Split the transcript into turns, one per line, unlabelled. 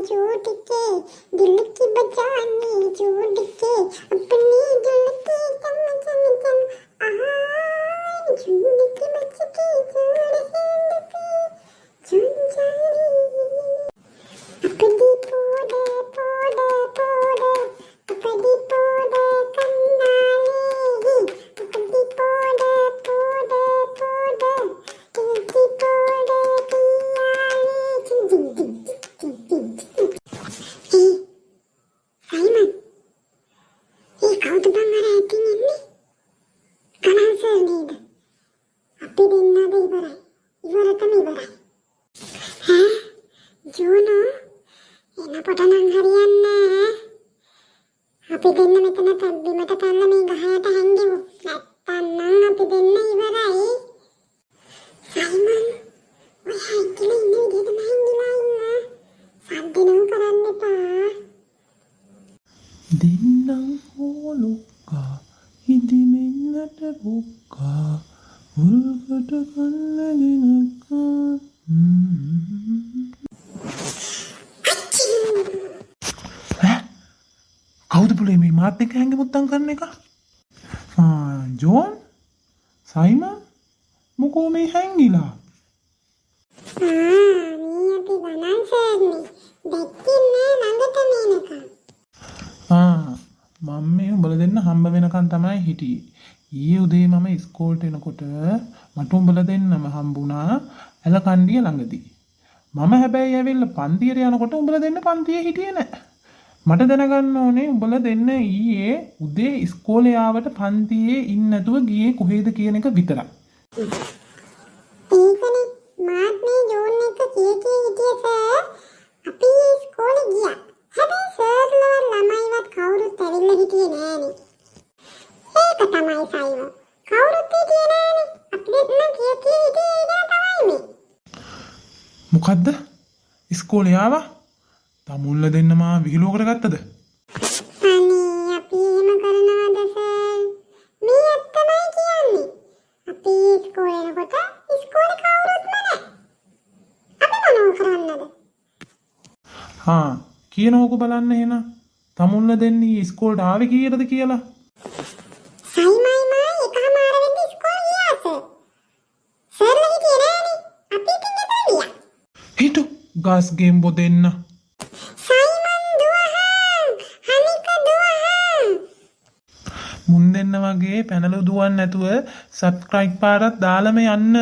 झूठ के दिल की बजानी झूठ के अपनी दिल की चम चम चम झूठ की बच के जोड़ है चुन जानी अपनी पोड़े पोड़े पोड़े अपनी पोड़े कन्नाले अपनी पोड़े पोड़े पोड़े इनकी पोड़े पियाले चिं चिं चिं चिं चिं चिं සයිමන් ඒ කවුද බං අර ඇටින් ඉන්නේ කලන් සර් නේද අපි දෙන්නද ඉවරයි ඉවරටම ඉවරයි ඈ ජෝනෝ එන පොට නම් හරියන්නේ අපි දෙන්න මෙතන බිමට පැනලා මේ ගහයට හැංගෙමු නැත්තම් නම් අපි දෙන්න ඉවරයි සයිමන් ඔය හැංගිලා ඉන්න විදිහටම හැංගිලා ඉන්න සද්දනෝ කරන්න එපා
දෙන්නම් හෝලොක්කා හිදිමෙන්නට බොක්කා උල්කට කන්නගෙනක්කා කවුද පුලේ මේ මාත් එක්ක හැංගි මුත්තම් කරන එක ජෝන් සයිමන් මොකෝ මේ හැංගිලා
මේ අපි ගණන් සර්නේ දැක්කේ නෑ ළඟට මේනකම්
මම මේ උඹලා දෙන්න හම්බ වෙනකන් තමයි හිටියේ. ඊයේ උදේ මම ඉස්කෝලේට එනකොට මට උඹලා දෙන්නම හම්බුණා ඇලකණ්ඩිය ළඟදී. මම හැබැයි ඇවිල්ලා පන්තියට යනකොට උඹලා දෙන්න පන්තියේ හිටියේ නැහැ. මට දැනගන්න ඕනේ උඹලා දෙන්න ඊයේ උදේ ඉස්කෝලේ ආවට පන්තියේ ඉන්නේ නැතුව ගියේ කොහෙද කියන එක විතරයි.
ඒකනේ මාත් මේ ජෝන් එක කී හිටියේ සර් අපි ඉස්කෝලේ ගියා. හැබැයි සර්ලවල් ළමයිවත් කවුරුත් ඇවිල්ලා හිටියේ නෑනේ. ඒක තමයි සයිමන්. කවුරුත් හිටියේ නෑනේ. අපි දෙන්න කී හිටියේ ඉතින් තමයි මේ.
මොකද්ද? ඉස්කෝලේ ආවා? තමුල්ල දෙන්න මා විහිළුවකට ගත්තද?
අනේ අපි එහෙම කරනවද සර්? මේ ඇත්තමයි කියන්නේ. අපි ඉස්කෝලේ යනකොට ඉස්කෝලේ කවුරුත්ම නෑ. අපි මොනව කරන්නද?
කියනෝක බලන්න එහෙනම් තමුල්ල දෙන්නේ ඉස්කෝලේට ආවේ කීයටද කියලා
සයිමයි මා එකමාර වෙද්දි ඉස්කෝලේ ගියා සර්. සර්ලා හිටියේ නෑනේ. අපි ඉතින් එතන ගියා.
හිටු ගස් ගේම්බෝ දෙන්න
සයිමන් දුවහන් හනික දුවහන්
මුන් දෙන්න වගේ පැනල දුවන්න නැතුව සබ්ස්ක්‍රයිබ් පාරක් දාලම යන්න